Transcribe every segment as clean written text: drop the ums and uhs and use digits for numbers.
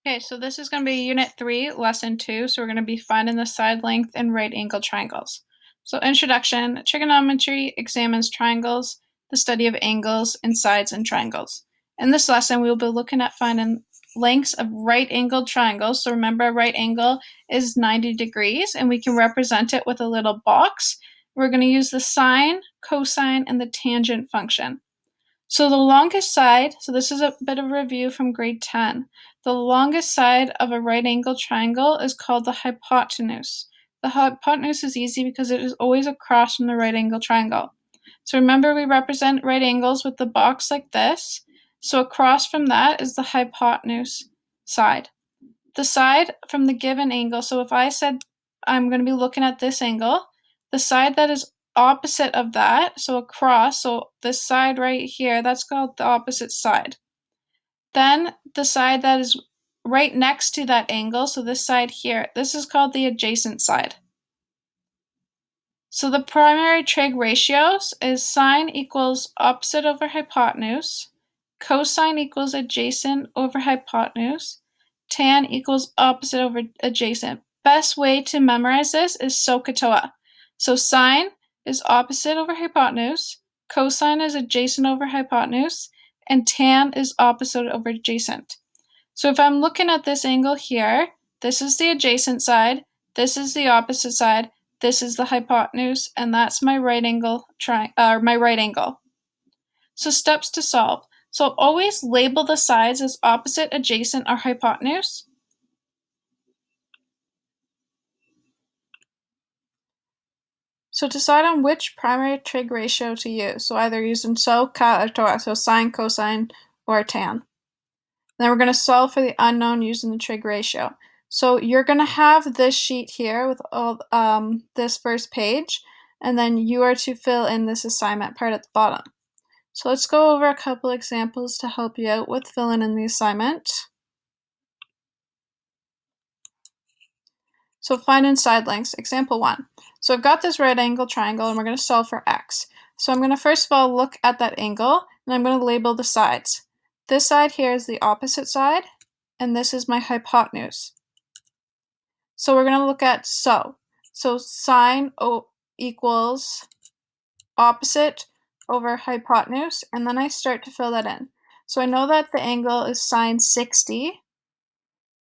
Okay, so this is going to be Unit 3, Lesson 2. So we're going to be finding the side length and right angle triangles. So introduction, trigonometry examines triangles, the study of angles and sides and triangles. In this lesson, we will be looking at finding lengths of right angled triangles. So remember, a right angle is 90 degrees, and we can represent it with a little box. We're going to use the sine, cosine, and the tangent function. So the longest side, so this is a bit of a review from grade 10. The longest side of a right angle triangle is called the hypotenuse. The hypotenuse is easy because it is always across from the right angle triangle. So remember, we represent right angles with the box like this. So across from that is the hypotenuse side. The side from the given angle, so if I said I'm going to be looking at this angle, the side that is opposite of that, so across, so this side right here, that's called the opposite side. Then the side that is right next to that angle, so this side here, this is called the adjacent side. So the primary trig ratios is sine equals opposite over hypotenuse, cosine equals adjacent over hypotenuse, tan equals opposite over adjacent. Best way to memorize this is SOH. So sine is opposite over hypotenuse, cosine is adjacent over hypotenuse, and tan is opposite over adjacent. So if I'm looking at this angle here, this is the adjacent side, this is the opposite side, this is the hypotenuse, and that's my right angle So steps to solve. So always label the sides as opposite, adjacent, or hypotenuse. So decide on which primary trig ratio to use. So either using SOH, CAH, or TOA, so sine, cosine, or tan. Then we're going to solve for the unknown using the trig ratio. So you're going to have this sheet here with all this first page, and then you are to fill in this assignment part at the bottom. So let's go over a couple examples to help you out with filling in the assignment. So finding side lengths, example 1. So I've got this right angle triangle and we're going to solve for x. So I'm going to first of all look at that angle and I'm going to label the sides. This side here is the opposite side and this is my hypotenuse. So we're going to look at So sine equals opposite over hypotenuse, and then I start to fill that in. So I know that the angle is sine 60,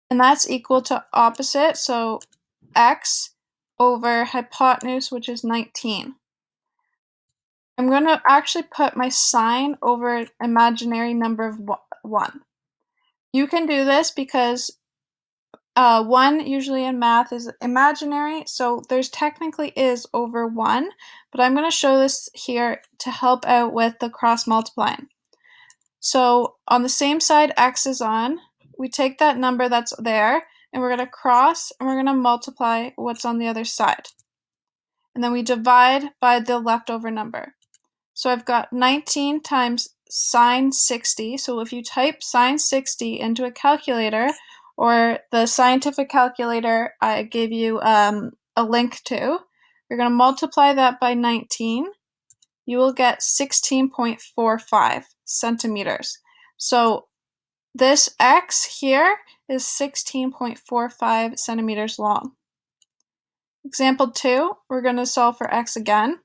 and that's equal to opposite, so x over hypotenuse, which is 19. I'm going to actually put my sine over imaginary number of 1. You can do this because 1 usually in math is imaginary, so there's technically is over 1, but I'm going to show this here to help out with the cross multiplying. So on the same side x is on, we take that number that's there, and we're going to cross, and we're going to multiply what's on the other side. And then we divide by the leftover number. So I've got 19 times sine 60, so if you type sine 60 into a calculator, or the scientific calculator I gave you a link to, you're going to multiply that by 19. You will get 16.45 centimeters. So this x here is 16.45 centimeters long. Example 2, we're going to solve for x again.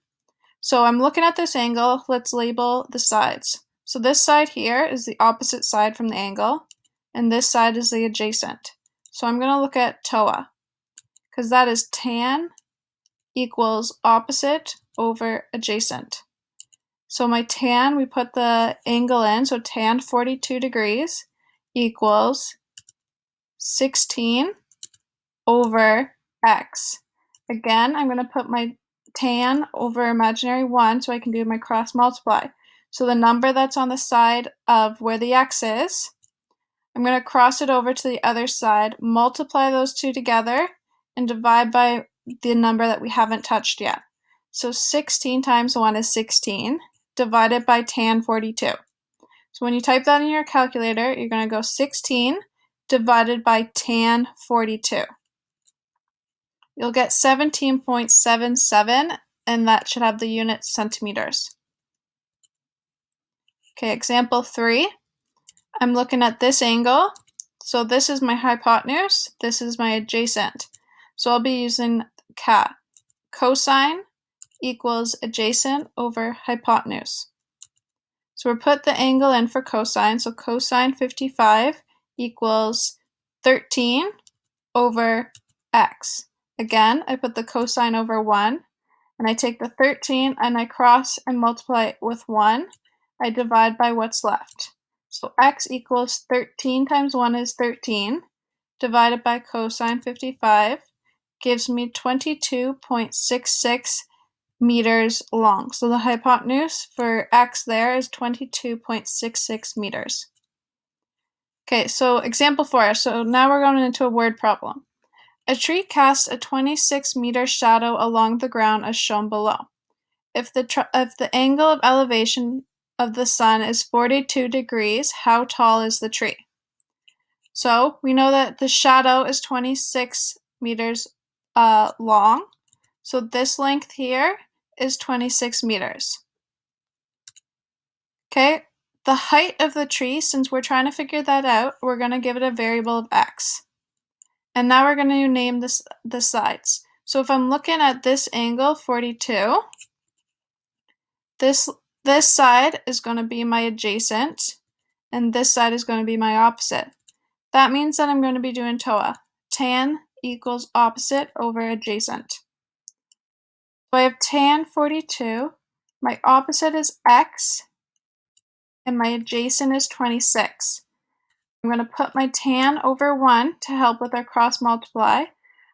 So I'm looking at this angle, let's label the sides. So this side here is the opposite side from the angle, and this side is the adjacent. So I'm going to look at TOA, because that is tan equals opposite over adjacent. So my tan, we put the angle in, so tan 42 degrees equals 16 over x. Again, I'm going to put my tan over imaginary 1 so I can do my cross multiply. So the number that's on the side of where the x is, I'm going to cross it over to the other side, multiply those two together, and divide by the number that we haven't touched yet. So 16 times 1 is 16, divided by tan 42. So when you type that in your calculator, you're going to go 16 divided by tan 42. You'll get 17.77, and that should have the unit centimeters. Okay, example 3. I'm looking at this angle, So this is my hypotenuse, this is my adjacent. So I'll be using CAH. Cosine equals adjacent over hypotenuse. So we'll put the angle in for cosine. So cosine 55 equals 13 over x. Again, I put the cosine over 1, and I take the 13 and I cross and multiply it with 1. I divide by what's left. So x equals 13 times 1 is 13, divided by cosine 55 gives me 22.66 meters long. So the hypotenuse for x there is 22.66 meters. Okay, so example 4. So now we're going into a word problem. A tree casts a 26-meter shadow along the ground as shown below. If the angle of elevation of the sun is 42 degrees, how tall is the tree? So we know that the shadow is 26 meters long. So this length here is 26 meters. Okay, the height of the tree, since we're trying to figure that out, we're going to give it a variable of x. And now we're going to name the sides. So if I'm looking at this angle, 42, this side is going to be my adjacent, and this side is going to be my opposite. That means that I'm going to be doing TOA. Tan equals opposite over adjacent. So I have tan 42, my opposite is x, and my adjacent is 26. I'm going to put my tan over 1 to help with our cross multiply.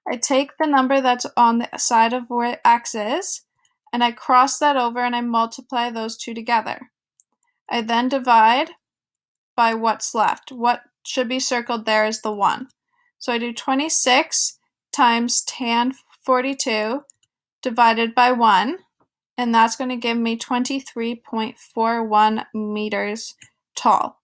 I take the number that's on the side of where x is, and I cross that over and I multiply those two together. I then divide by what's left. What should be circled there is the 1. So I do 26 times tan 42 divided by 1, and that's going to give me 23.41 meters tall.